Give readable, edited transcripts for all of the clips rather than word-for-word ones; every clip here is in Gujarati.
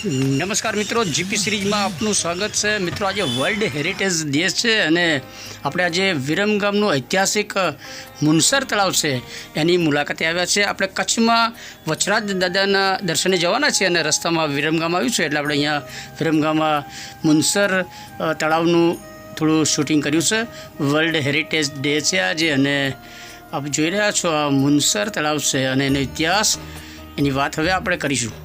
નમસ્કાર મિત્રો, જીપી સિરીઝમાં આપનું સ્વાગત છે। મિત્રો, આજે વર્લ્ડ હેરિટેજ ડે છે અને આપણે આજે વિરમગામનું ઐતિહાસિક મુનસર તળાવ છે એની મુલાકાતે આવ્યા છે। આપણે કચ્છમાં વચરાજ દાદાના દર્શને જવાના છીએ અને રસ્તામાં વિરમગામ આવ્યું છે એટલે આપણે અહીંયા વિરમગામમાં મુનસર તળાવનું થોડું શૂટિંગ કર્યું છે। વર્લ્ડ હેરિટેજ ડે છે આજે અને આપ જોઈ રહ્યા છો આ મુનસર તળાવ છે અને એનો ઇતિહાસ એની વાત હવે આપણે કરીશું।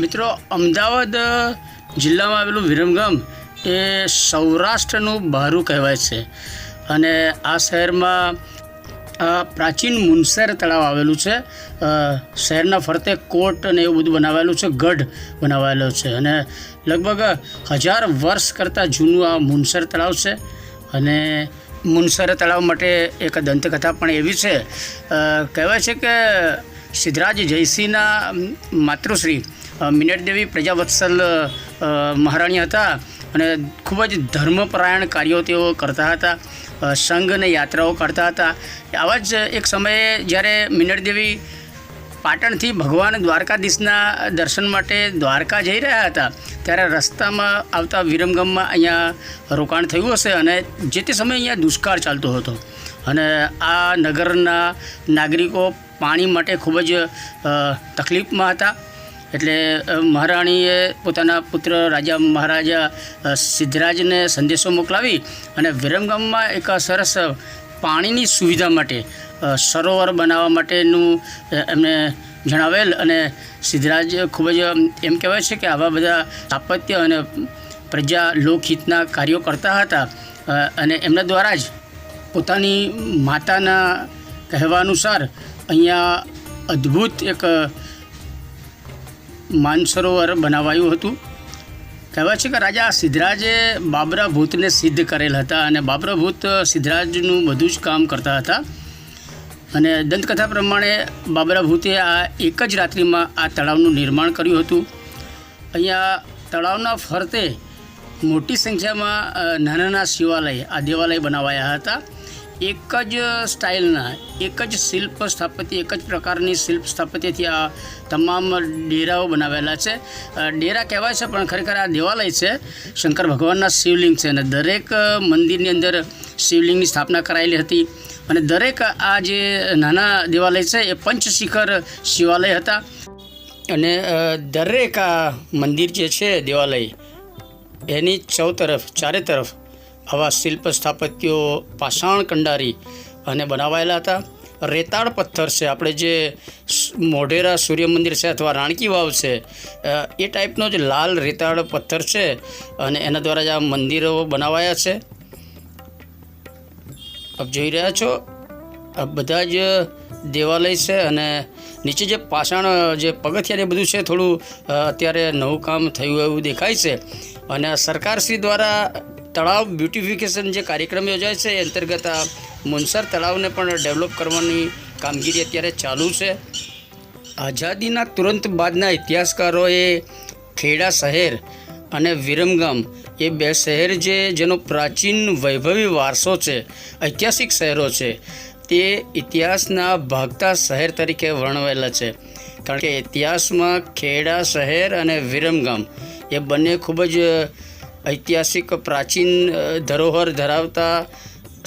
મિત્રો, અમદાવાદ જિલ્લામાં આવેલું વિરમગામ એ સૌરાષ્ટ્રનું બહારું કહેવાય છે અને આ શહેરમાં પ્રાચીન મુનસર તળાવ આવેલું છે। શહેરના ફરતે કોટ અને એવું બધું બનાવેલું છે, ગઢ બનાવેલો છે અને લગભગ 1000 વર્ષ કરતાં જૂનું આ મુનસર તળાવ છે। અને મુનસર તળાવ માટે એક દંતકથા પણ એવી છે, કહેવાય છે કે સિદ્ધરાજ જયસિંહના માતૃશ્રી મિનળદેવી પ્રજાવત્સલ મહારાણી હતા અને ખૂબ જ ધર્મપરાયણ કાર્યો તેઓ કરતા હતા, સંઘ અને યાત્રાઓ કરતા હતા। આવા જ એક સમયે જ્યારે મિનળદેવી પાટણથી ભગવાન દ્વારકાધીશના દર્શન માટે દ્વારકા જઈ રહ્યા હતા ત્યારે રસ્તામાં આવતા વિરમગામમાં અહીંયા રોકાણ થયું હશે અને જે તે સમયે અહીંયા દુષ્કાળ ચાલતો હતો અને આ નગરના નાગરિકો પાણી માટે ખૂબ જ તકલીફમાં હતા। એટલે મહારાણીએ પોતાના પુત્ર રાજા મહારાજા સિદ્ધરાજને સંદેશો મોકલાવી અને વિરમગામમાં એક સરસ પાણીની સુવિધા માટે સરોવર બનાવવા માટેનું એમને જણાવેલ અને સિદ્ધરાજ ખૂબ જ એમ કહેવાય છે કે આવા બધા સ્થાપત્ય અને પ્રજા લોકહિતના કાર્યો કરતા હતા અને એમના દ્વારા જ પોતાની માતાના કહેવા અનુસાર અહીંયા અદ્ભુત એક માનસરોવર બનાવાયું હતું। કહેવાય છે કે રાજા સિદ્ધરાજે બાબરા ભૂતને સિદ્ધ કરેલ હતા અને બાબરા ભૂત સિદ્ધરાજનું બધું જ કામ કરતા હતા અને દંતકથા પ્રમાણે બાબરા ભૂતે આ એક જ રાત્રિમાં આ તળાવનું નિર્માણ કર્યું હતું। અહીંયા તળાવના ફરતે મોટી સંખ્યામાં નાના શિવાલય, આ દેવાલય બનાવાયા હતા। એક જ સ્ટાઇલના, એક જ શિલ્પ સ્થાપત્ય, એક જ પ્રકારની શિલ્પ સ્થાપત્યથી આ તમામ ડેરાઓ બનાવેલા છે। ડેરા કહેવાય છે પણ ખરેખર આ દેવાલય છે, શંકર ભગવાનના શિવલિંગ છે અને દરેક મંદિરની અંદર શિવલિંગની સ્થાપના કરાયેલી હતી અને દરેક આ જે નાના દેવાલય છે એ પંચશિખર શિવાલય હતા અને દરેક આ મંદિર જે છે દેવાલય એની ચારે તરફ આવા શિલ્પ સ્થાપત્યો પાષાણ કંડારી અને બનાવાયેલા હતા। રેતાળ પથ્થર છે, આપણે જે મોઢેરા સૂર્ય મંદિર છે અથવા રાણકી વાવ છે એ ટાઈપનો જ લાલ રેતાળ પથ્થર છે અને એના દ્વારા જ આ મંદિરો બનાવાયા છે। આપ જોઈ રહ્યા છો આ બધા જ દેવાલય છે અને નીચે જે પાષાણ જે પગથિયા બધું છે થોડું અત્યારે નવું કામ થયું એવું દેખાય છે અને સરકારશ્રી દ્વારા તળાવ બ્યુટિફિકેશન જે કાર્યક્રમ યોજાય છે એ અંતર્ગત આ મુનસર તળાવને પણ ડેવલપ કરવાની કામગીરી અત્યારે ચાલુ છે। આઝાદીના તુરંત બાદના ઇતિહાસકારોએ ખેડા શહેર અને વિરમગામ એ બે શહેર જેનો પ્રાચીન વૈભવી વારસો છે, ઐતિહાસિક શહેરો છે, તે ઇતિહાસના ભાગતા શહેર તરીકે વર્ણવેલા છે કારણ કે ઇતિહાસમાં ખેડા શહેર અને વિરમગામ એ બંને ખૂબ જ ઐતિહાસિક પ્રાચીન ધરોહર ધરાવતા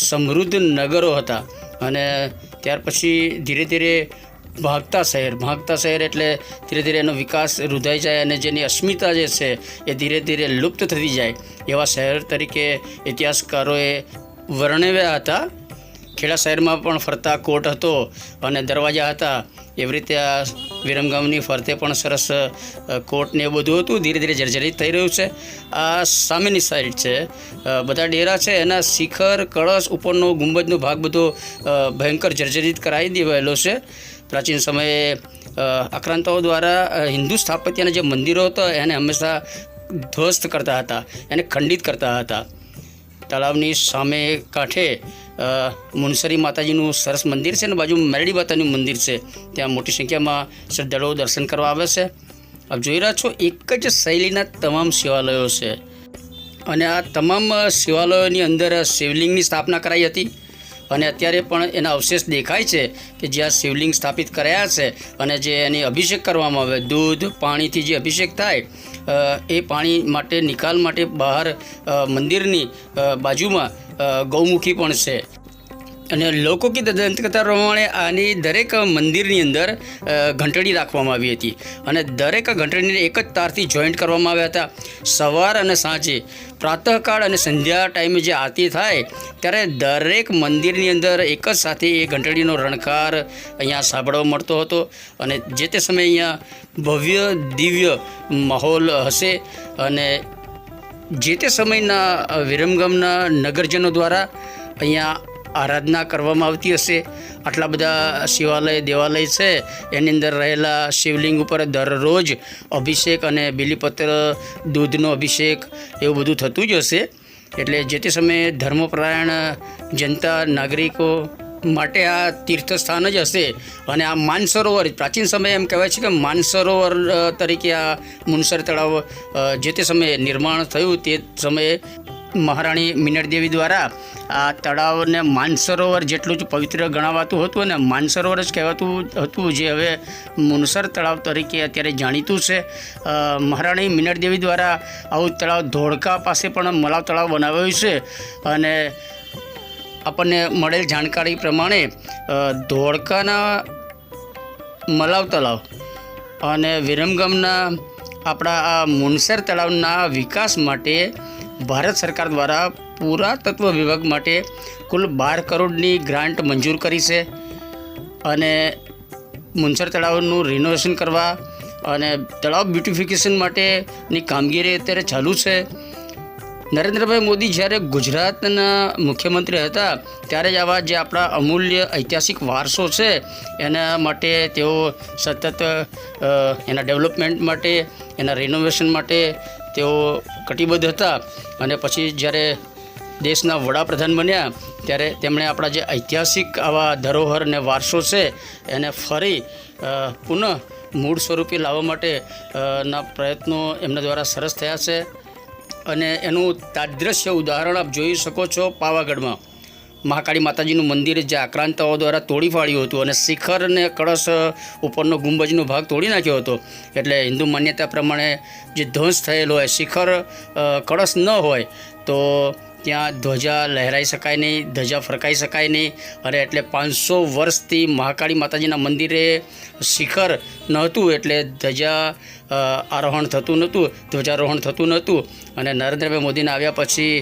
સમૃદ્ધ નગરો હતા અને ત્યાર પછી ધીરે ધીરે ભાગતા શહેર એટલે ધીરે ધીરે એનો વિકાસ રૂધાઈ જાય અને જેની અસ્મિતા જે છે એ ધીરે ધીરે લુપ્ત થતી જાય એવા શહેર તરીકે ઇતિહાસકારોએ વર્ણવ્યા હતા। ખેડા શહેરમાં પણ ફરતા કોટ હતો અને દરવાજા હતા, એવી રીતે આ વિરમગામની ફરતે પણ સરસ કોટ ને એવું બધું હતું, ધીરે ધીરે જર્જરિત થઈ રહ્યું છે। આ સામેની સાઈડ છે, બધા ડેરા છે, એના શિખર કળશ ઉપરનો ગુંબજનો ભાગ બધો ભયંકર જર્જરિત કરાવી દેવાયેલો છે। પ્રાચીન સમયે આક્રાંતાઓ દ્વારા હિન્દુ સ્થાપત્યના જે મંદિરો હતા એને હંમેશા ધ્વસ્ત કરતા હતા, એને ખંડિત કરતા હતા। તળાવની સામે કાંઠે મુનસરી માતાજીનું સરસ મંદિર છે અને બાજુ મેરડી માતાનું મંદિર છે. ત્યાં મોટી સંખ્યામાં શ્રદ્ધાળુઓ દર્શન કરવા આવે છે. આપ જોઈ રહ્યા છો એક જ શૈલીના તમામ શિવાલયો છે અને આ તમામ શિવાલયોની અંદર શિવલિંગની સ્થાપના કરાઈ હતી અને અત્યારે પણ એના અવશેષ દેખાય છે કે જ્યાં શિવલિંગ સ્થાપિત કરાયા છે અને જે એની અભિષેક કરવામાં આવે, દૂધ પાણીથી જે અભિષેક થાય એ પાણી માટે નિકાલ માટે બહાર મંદિરની બાજુમાં ગૌમુખી પણ છે. અને લોકગીત દંતકથા પ્રમાણે આની દરેક મંદિરની અંદર ઘંટડી રાખવામાં આવી હતી અને દરેક ઘંટડીને એક જ તારથી જોઈન્ટ કરવામાં આવ્યા હતા. સવાર અને સાંજે પ્રાતઃકાળ અને સંધ્યા ટાઈમે જે આરતી થાય ત્યારે દરેક મંદિરની અંદર એક જ સાથે એ ઘંટડીનો રણકાર અહીંયા સાંભળવા મળતો હતો અને જે તે સમયે અહીંયા ભવ્ય દિવ્ય માહોલ હશે અને જે તે સમયના વિરમગામના નગરજનો દ્વારા અહીંયા આરાધના કરવામાં આવતી હશે. આટલા બધા શિવાલય દેવાલય છે એની અંદર રહેલા શિવલિંગ ઉપર દરરોજ અભિષેક અને બીલીપત્ર દૂધનો અભિષેક એવું બધું થતું જ હશે. એટલે જે તે સમયે ધર્મપરાયણ જનતા નાગરિકો માટે આ તીર્થસ્થાન જ હશે. અને આ માનસરોવર પ્રાચીન સમયે એમ કહેવાય છે કે માનસરોવર તરીકે આ મુનસર તળાવ જે તે સમયે નિર્માણ થયું તે સમયે મહારાણી મિનળદેવી દ્વારા આ તળાવને માનસરોવર જેટલું જ પવિત્ર ગણાવાતું હતું અને માનસરોવર જ કહેવાતું હતું, જે હવે મુનસર તળાવ તરીકે અત્યારે જાણીતું છે. મહારાણી મિનળદેવી દ્વારા આવું તળાવ ધોળકા પાસે પણ મલાવ તળાવ બનાવાયું છે અને આપણને મળેલ જાણકારી પ્રમાણે ધોળકાના મલાવ તળાવ અને વિરમગામના આપણા આ મુનસર તળાવના વિકાસ માટે ભારત સરકાર દ્વારા પુરાતત્વ વિભાગ માટે કુલ 12 કરોડની ગ્રાન્ટ મંજૂર કરી છે અને મુનસર તળાવનું રિનોવેશન કરવા અને તળાવ બ્યુટિફિકેશન માટેની કામગીરી અત્યારે ચાલુ છે. નરેન્દ્રભાઈ મોદી જ્યારે ગુજરાતના મુખ્યમંત્રી હતા ત્યારે જ આવા જે આપણા અમૂલ્ય ઐતિહાસિક વારસો છે એના માટે તેઓ સતત એના ડેવલપમેન્ટ માટે, એના રિનોવેશન માટે તેઓ કટિબદ્ધ હતા. અને પછી જ્યારે દેશના વડાપ્રધાન બન્યા ત્યારે તેમણે આપણા જે ઐતિહાસિક આવા ધરોહર અને વારસો છે એને ફરી પુનઃ મૂળ સ્વરૂપે લાવવા માટે ના પ્રયત્નો એમના દ્વારા સરસ થયા છે. અને એનું તાદ્રશ્ય ઉદાહરણ આપ જોઈ શકો છો પાવાગઢમાં મહાકાળી માતાજીનું મંદિર જે આક્રાંતાઓ દ્વારા તોડી પાડ્યું હતું અને શિખર અને કળશ ઉપરનો ગુંબજનો ભાગ તોડી નાખ્યો હતો. એટલે હિન્દુ માન્યતા પ્રમાણે જે ધ્વંસ થયેલો હોય, શિખર કળશ ન હોય તો ત્યાં ધ્વજા લહેરાઈ શકાય નહીં, ધજા ફરકાઈ શકાય નહીં. અને એટલે 500 વર્ષથી મહાકાળી માતાજીના મંદિરે શિખર નહોતું એટલે ધજા આરોહણ થતું નહોતું, ધ્વજારોહણ થતું નહોતું. અને નરેન્દ્રભાઈ મોદીને આવ્યા પછી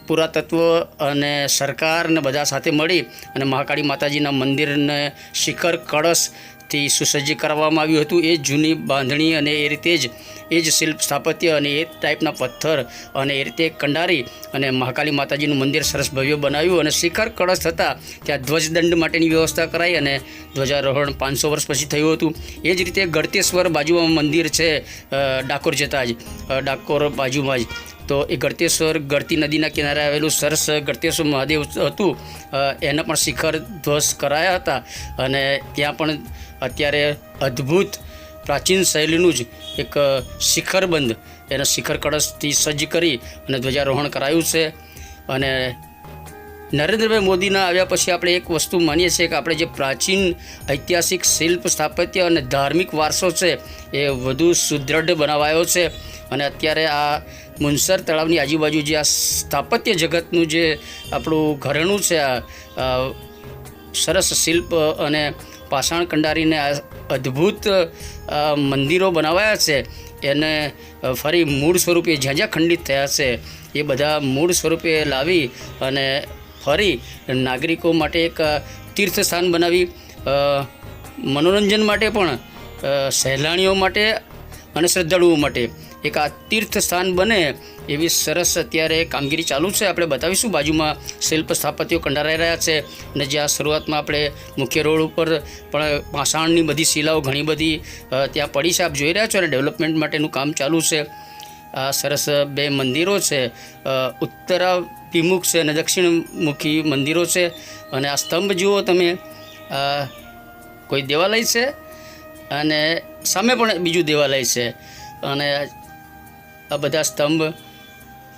પુરાતત્વ અને સરકારને બધા સાથે મળી અને મહાકાળી માતાજીના મંદિરને શિખર કળશથી સુસજ્જ કરવામાં આવ્યું હતું. એ જૂની બાંધણી અને એ રીતે જ એ જ શિલ્પ સ્થાપત્ય અને એ ટાઈપના પથ્થર અને એ રીતે કંડારી અને મહાકાળી માતાજીનું મંદિર સરસ ભવ્ય બનાવ્યું અને શિખર કળશ થતાં ત્યાં ધ્વજદંડ માટેની વ્યવસ્થા કરાઈ અને ધ્વજારોહણ 500 વર્ષ પછી થયું હતું. એ જ રીતે ગળતેશ્વર બાજુમાં મંદિર છે ડાકોર જતાં જ, ડાકોર બાજુમાં જ. તો એ ગળતેશ્વર ગળતી નદીના કિનારે આવેલું સરસ ગળતેશ્વર મહાદેવ હતું, એના પણ શિખર ધ્વસ કરાયા હતા અને ત્યાં પણ અત્યારે અદ્ભુત પ્રાચીન શૈલીનું જ એક શિખરબંધ એના શિખર કળશથી સજ્જ કરી અને ધ્વજારોહણ કરાયું છે. અને નરેન્દ્રભાઈ મોદીના આવ્યા પછી આપણે એક વસ્તુ માનીએ છીએ કે આપણે જે પ્રાચીન ઐતિહાસિક શિલ્પ સ્થાપત્ય અને ધાર્મિક વારસો છે એ વધુ સુદૃઢ બનાવાયો છે. અને અત્યારે આ મુનસર તળાવની આજુબાજુ જે આ સ્થાપત્ય જગતનું જે આપણું ઘરેણું છે, આ સરસ શિલ્પ અને પાષાણ કંડારીને આ અદ્ભુત મંદિરો બનાવાયા છે એને ફરી મૂળ સ્વરૂપે જ્યાં જ્યાં ખંડિત થયા છે એ બધા મૂળ સ્વરૂપે લાવી અને ફરી નાગરિકો માટે એક તીર્થસ્થાન બનાવી, મનોરંજન માટે પણ, સહેલાણીઓ માટે અને શ્રદ્ધાળુઓ માટે એક આ તીર્થસ્થાન બને એવી સરસ અત્યારે કામગીરી ચાલુ છે. આપણે બતાવીશું બાજુમાં શિલ્પ સ્થાપત્યો કંડારાઈ રહ્યા છે અને જ્યાં શરૂઆતમાં આપણે મુખ્ય રોડ ઉપર પણ પાષાણની બધી શિલાઓ ઘણી બધી ત્યાં પડી છે, આપ જોઈ રહ્યા છો. અને ડેવલપમેન્ટ માટેનું કામ ચાલુ છે. આ સરસ બે મંદિરો છે, ઉત્તરાભિમુખ છે અને દક્ષિણમુખી મંદિરો છે. અને આ સ્તંભ જુઓ તમે, કોઈ દેવાલય છે અને સામે પણ બીજું દેવાલય છે. અને આ બધા સ્તંભ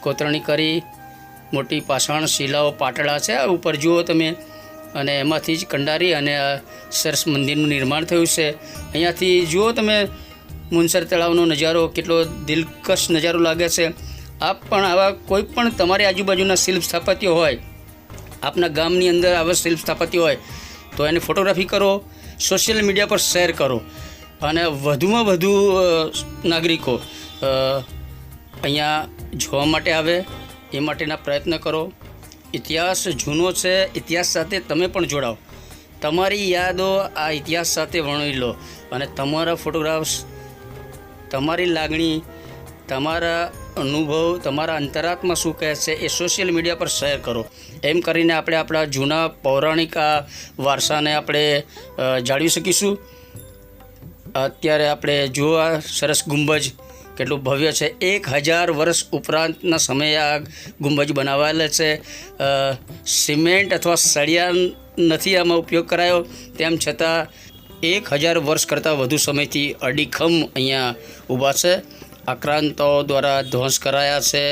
કોતરણી કરી મોટી પાષાણ શિલાઓ પાટડા છે આ ઉપર જુઓ તમે. અને એમાંથી જ કંડારી અને આ સરસ મંદિરનું નિર્માણ થયું છે. અહીંયાથી જુઓ તમે મુનસર તળાવનો નજારો, કેટલો દિલકશ નજારો લાગે છે. આપ પણ આવા કોઈ પણ તમારી આજુબાજુના શિલ્પ સ્થાપત્ય હોય, આપના ગામની અંદર આવા શિલ્પ સ્થાપત્ય હોય તો એની ફોટોગ્રાફી કરો, સોશિયલ મીડિયા પર શેર કરો અને વધુમાં વધુ નાગરિકો અહીંયા જોવા માટે આવે એ માટેના પ્રયત્ન કરો. ઇતિહાસ જૂનો છે, ઇતિહાસ સાથે તમે પણ જોડાઓ. તમારી યાદો આ ઇતિહાસ સાથે વર્ણવી લો અને તમારા ફોટોગ્રાફ્સ, તમારી લાગણી, તમારા અનુભવ, તમારા અંતરાત્મા શું કહે છે એ સોશિયલ મીડિયા પર શેર કરો. એમ કરીને આપણે આપણા જૂના પૌરાણિક આ વારસાને આપણે જાળવી શકીશું. અત્યારે આપણે જોવા સરસ ગુંબજ કેટલું ભવ્ય છે. 1000 વર્ષ ઉપરાંતના સમયે આ ગુંબજ બનાવાયેલા છે. સિમેન્ટ અથવા સળિયા નથી આમાં ઉપયોગ કરાયો, તેમ છતાં 1000 વર્ષ કરતાં વધુ સમયથી અડીખમ અહીંયા ઊભા છે. આક્રાંતાઓ દ્વારા ધ્વંસ કરાયા છે.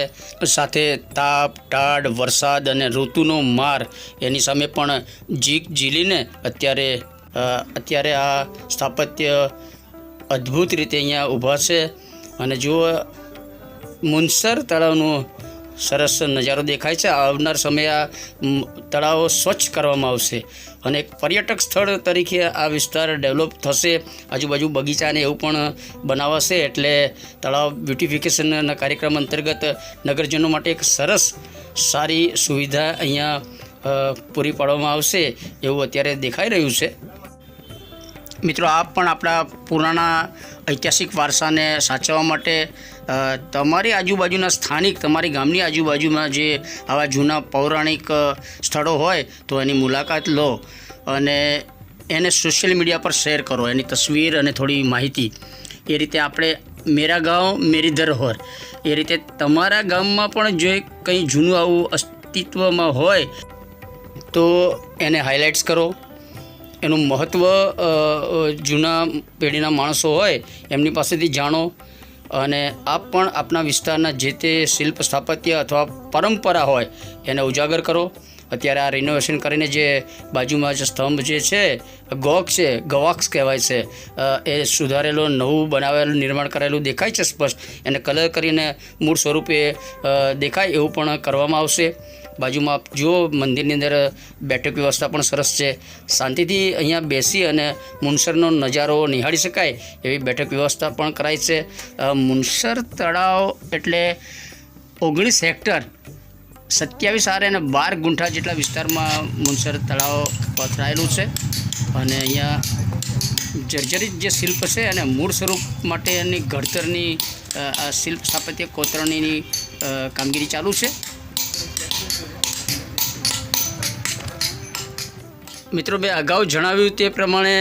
સાથે તાપ, ટાઢ, વરસાદ અને ઋતુનો માર એની સામે પણ જીક ઝીલીને અત્યારે આ સ્થાપત્ય અદ્ભુત રીતે અહીંયા ઊભા છે. અને જુઓ મુનસર તળાવનો સરસ નજારો દેખાય છે. આવનાર સમયે આ તળાવો સ્વચ્છ કરવામાં આવશે અને એક પર્યટક સ્થળ તરીકે આ વિસ્તાર ડેવલપ થશે. આજુબાજુ બગીચાને એવું પણ બનાવાશે એટલે તળાવ બ્યુટિફિકેશનના કાર્યક્રમ અંતર્ગત નગરજનો માટે એક સરસ સારી સુવિધા અહીંયા પૂરી પાડવામાં આવશે એવું અત્યારે દેખાઈ રહ્યું છે. મિત્રો, આપ પણ આપણા પુરાણા ઐતિહાસિક વારસાને સાચવવા માટે તમારી આજુબાજુના સ્થાનિક, તમારી ગામની આજુબાજુમાં જે આવા જૂના પૌરાણિક સ્થળો હોય તો એની મુલાકાત લો અને એને સોશિયલ મીડિયા પર શેર કરો, એની તસવીર અને થોડી માહિતી. એ રીતે આપણે મેરા ગાંવ મેરી ધરોહર, એ રીતે તમારા ગામમાં પણ જો કંઈ જૂનું આવું અસ્તિત્વમાં હોય તો એને હાઇલાઇટ્સ કરો. એનું મહત્ત્વ જૂના પેઢીના માણસો હોય એમની પાસેથી જાણો અને આપ પણ આપના વિસ્તારના જે તે શિલ્પ સ્થાપત્ય અથવા પરંપરા હોય એને ઉજાગર કરો. અત્યારે આ રિનોવેશન કરીને જે બાજુમાં જે સ્તંભ જે છે, ગવાક્સ કહેવાય છે, એ સુધારેલો નવું બનાવેલું નિર્માણ કરેલું દેખાય છે સ્પષ્ટ. એને કલર કરીને મૂળ સ્વરૂપે દેખાય એવું પણ કરવામાં આવશે. બાજુમાં આપ જુઓ મંદિરની અંદર બેઠક વ્યવસ્થા પણ સરસ છે. શાંતિથી અહીંયા બેસી અને મુનસરનો નજારો નિહાળી શકાય એવી બેઠક વ્યવસ્થા પણ કરાઈ છે. મુનસર તળાવ એટલે 19 હેક્ટર 27 આરે અને 12 ગુંઠા જેટલા વિસ્તારમાં મુનસર તળાવ પથરાયેલું છે. અને અહીંયા જર્જરિત જે શિલ્પ છે અને મૂળ સ્વરૂપ માટેની ઘડતરની આ શિલ્પ સ્થાપત્ય કોતરણીની કામગીરી ચાલુ છે. મિત્રો, મેં અગાઉ જણાવ્યું તે પ્રમાણે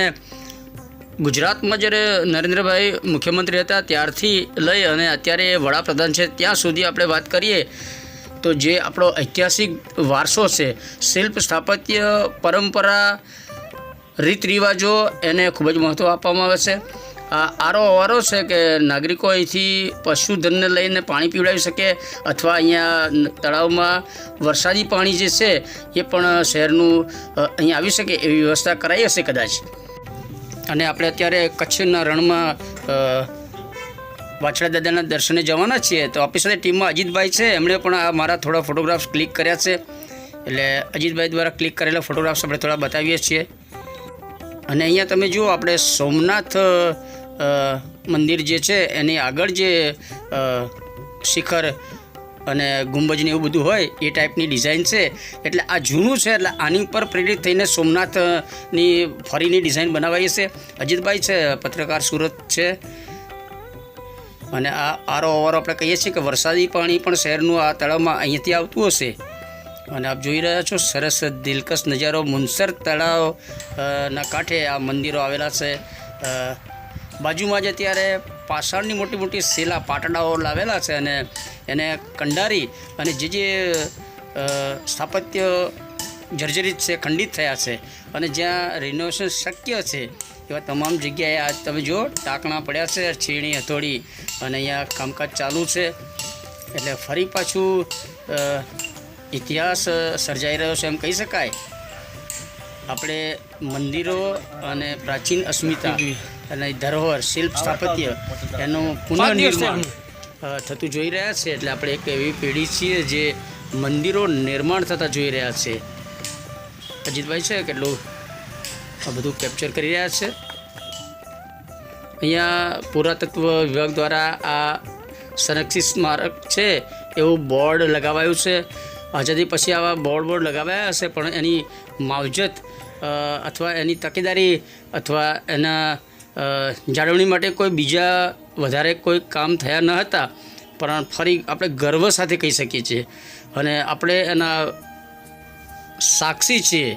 ગુજરાતમાં જ્યારે નરેન્દ્રભાઈ મુખ્યમંત્રી હતા ત્યારથી લઈ અને અત્યારે વડાપ્રધાન છે ત્યાં સુધી આપણે વાત કરીએ તો જે આપણો ઐતિહાસિક વારસો છે, શિલ્પ સ્થાપત્ય પરંપરા, રીત રિવાજો, એને ખૂબ જ મહત્ત્વ આપવામાં આવે છે. આરો અવારો છે કે નાગરિકો અહીંથી પશુધનને લઈને પાણી પીવડાવી શકે અથવા અહીંયા તળાવમાં વરસાદી પાણી જે છે એ પણ શહેરનું અહીંયા આવી શકે એવી વ્યવસ્થા કરાઈ હશે કદાચ. અને આપણે અત્યારે કચ્છના રણમાં વાછડા દાદાના દર્શને જવાના છીએ તો આપણી સાથે ટીમમાં અજીતભાઈ છે. એમણે પણ આ મારા થોડા ફોટોગ્રાફ્સ ક્લિક કર્યા છે એટલે અજીતભાઈ દ્વારા ક્લિક કરેલા ફોટોગ્રાફ્સ આપણે થોડા બતાવીએ છીએ. અને અહીંયા તમે જુઓ આપણે સોમનાથ મંદિર જે છે એની આગળ જે શિખર અને ગુંબજને એવું બધું હોય એ ટાઈપની ડિઝાઇન છે. એટલે આ જૂનું છે એટલે આની ઉપર પ્રેરિત થઈને સોમનાથની ફરીની ડિઝાઇન બનાવાઈ છે. અજીતભાઈ છે, પત્રકાર, સુરત છે. અને આ આરો અવારો આપણે કહીએ છીએ કે વરસાદી પાણી પણ શહેરનું આ તળાવમાં અહીંયાથી આવતું હશે. અને આપ જોઈ રહ્યા છો સરસ દિલકશ નજારો. મુનસર તળાવ ના કાંઠે આ મંદિરો આવેલા છે. બાજુમાં જ અત્યારે પાષાણની મોટી મોટી શિલા પાટડાઓ લાવેલા છે અને એને કંડારી અને જે સ્થાપત્ય જર્જરિત છે, ખંડિત થયા છે અને જ્યાં રિનોવેશન શક્ય છે એવા તમામ જગ્યાએ આજ તમે જો ટાંકણા પડ્યા છે, છીણી હથોડી અને અહીંયા કામકાજ ચાલુ છે. એટલે ફરી પાછું ઇતિહાસ સર્જાઈ રહ્યો છે એમ કહી શકાય. આપણે મંદિરો અને પ્રાચીન અસ્મિતા અને ધરોહર શિલ્પ સ્થાપત્ય એનું પુનઃનિર્માણ થતું જોઈ રહ્યા છે. એટલે આપણે એક એવી પેઢી છીએ જે મંદિરો નિર્માણ થતા જોઈ રહ્યા છે. અજીતભાઈ છે કેટલું આ બધું કેપ્ચર કરી રહ્યા છે. અહીંયા પુરાતત્વ વિભાગ દ્વારા આ સંરક્ષિત સ્મારક છે એવું બોર્ડ લગાવાયું છે. આઝાદી પછી આવા બોર્ડ લગાવ્યા હશે પણ એની માવજત અથવા એની તકેદારી અથવા એના જાળવણી માટે કોઈ બીજા વધારે કોઈ કામ થયા ન હતા. પણ ફરી આપણે ગર્વ સાથે કહી શકીએ છીએ અને આપણે એના સાક્ષી છીએ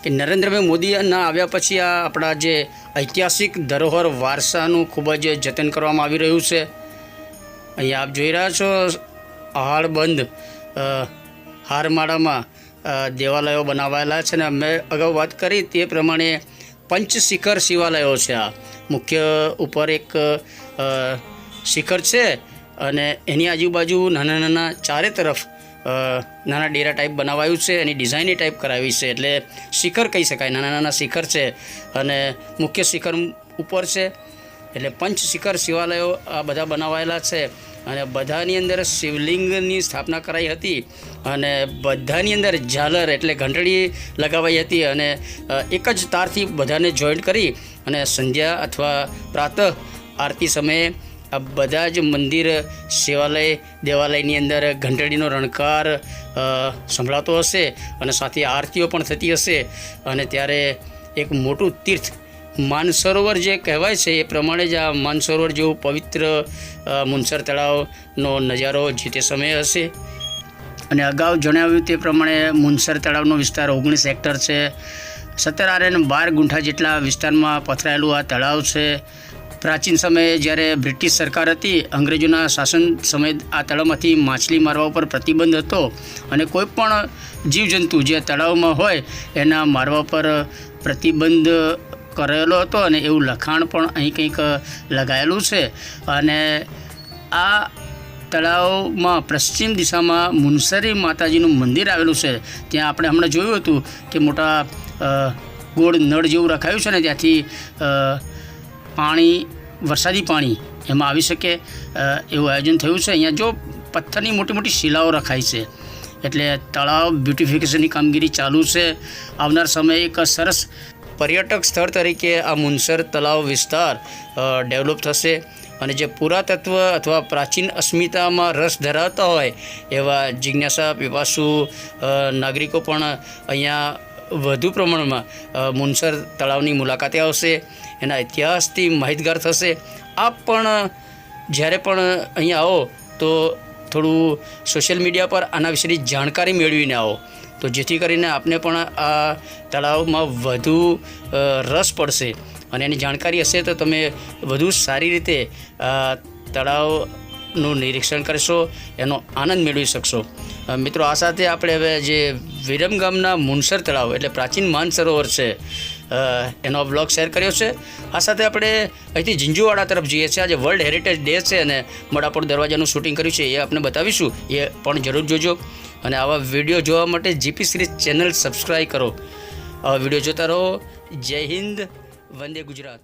કે નરેન્દ્રભાઈ મોદીના આવ્યા પછી આ આપણા જે ઐતિહાસિક ધરોહર વારસાનું ખૂબ જ જતન કરવામાં આવી રહ્યું છે. અહીંયા આપ જોઈ રહ્યા છો આહાડબંધ હારમાળામાં દેવાલયો બનાવાયેલા છે. અને મેં અગાઉ વાત કરી તે પ્રમાણે પંચશિખર શિવાલયો છે. આ મુખ્ય ઉપર એક શિખર છે અને એની આજુબાજુ નાના નાના ચારે તરફ નાના ડેરા ટાઈપ બનાવાયું છે. એની ડિઝાઇન ટાઈપ કરાવી છે એટલે શિખર કહી શકાય. નાના નાના શિખર છે અને મુખ્ય શિખર ઉપર છે. એટલે પંચશિખર શિવાલયો આ બધા બનાવાયેલા છે અને બધાની અંદર શિવલિંગની સ્થાપના કરાઈ હતી અને બધાની અંદર ઝાલર એટલે ઘંટડી લગાવાઈ હતી અને એક જ તારથી બધાને જોઈન્ટ કરી અને સંધ્યા અથવા પ્રાતઃ આરતી સમયે આ બધા જ મંદિર શિવાલય દેવાલયની અંદર ઘંટડીનો રણકાર સંભળાતો હશે અને સાથે આરતીઓ પણ થતી હશે. અને ત્યારે એક મોટું તીર્થ માનસરોવર જે કહેવાય છે એ પ્રમાણે જ આ માનસરોવર જેવું પવિત્ર મુનસર તળાવનો નજારો જે તે સમયે હશે. અને અગાઉ જણાવ્યું તે પ્રમાણે મુનસર તળાવનો વિસ્તાર 19 હેક્ટર છે. 17 આરે 12 ગુંઠા જેટલા વિસ્તારમાં પથરાયેલું આ તળાવ છે. પ્રાચીન સમયે જ્યારે બ્રિટિશ સરકાર હતી, અંગ્રેજોના શાસન સમયે આ તળાવમાંથી માછલી મારવા ઉપર પ્રતિબંધ હતો અને કોઈ પણ જીવજંતુ જે તળાવમાં હોય એના મારવા પર પ્રતિબંધ કરેલો હતો અને એવું લખાણ પણ અહીં કંઈક લગાયેલું છે. અને આ તળાવમાં પશ્ચિમ દિશામાં મુનસરી માતાજીનું મંદિર આવેલું છે. ત્યાં આપણે હમણાં જોયું હતું કે મોટા ગોળ નળ જેવું રખાયું છે ને ત્યાંથી પાણી, વરસાદી પાણી એમાં આવી શકે એવું આયોજન થયું છે. અહીંયા જો પથ્થરની મોટી મોટી શિલાઓ રખાઈ છે એટલે તળાવ બ્યુટિફિકેશનની કામગીરી ચાલુ છે. આવનાર સમયે એક સરસ પર્યટક સ્થળ તરીકે આ મુનસર તળાવ વિસ્તાર ડેવલપ થશે અને જે પુરાતત્વ અથવા પ્રાચીન અસ્મિતામાં રસ ધરાવતા હોય એવા જિજ્ઞાસા પીપાસુ નાગરિકો પણ અહીંયા વધુ પ્રમાણમાં મુનસર તળાવની મુલાકાતે આવશે, એના ઇતિહાસથી માહિતગાર થશે. આપ પણ જ્યારે પણ અહીંયા આવો તો થોડું સોશિયલ મીડિયા પર આના વિશેની જાણકારી મેળવીને આવો તો જેથી કરીને આપને પણ આ તળાવમાં વધુ રસ પડશે અને એની જાણકારી હશે તો તમે વધુ સારી રીતે તળાવનું નિરીક્ષણ કરશો, એનો આનંદ મેળવી શકશો. મિત્રો, આ સાથે આપણે હવે જે વિરમગામના મુનસર તળાવ એટલે પ્રાચીન માનસરોવર છે એનો બ્લોગ શેર કર્યો છે. આ સાથે આપણે અહીંથી ઝીંઝુવાડા તરફ જઈએ છીએ. આજે વર્લ્ડ હેરિટેજ ડે છે અને મડાપોર દરવાજાનું શૂટિંગ કર્યું છે એ આપણે બતાવીશું. એ પણ જરૂર જોજો અને આવા વિડીયો જોવા માટે જીપી સિરીઝ ચેનલ સબસ્ક્રાઈબ કરો. આવા વિડીયો જોતા રહો. જય હિન્દ, વંદે ગુજરાત.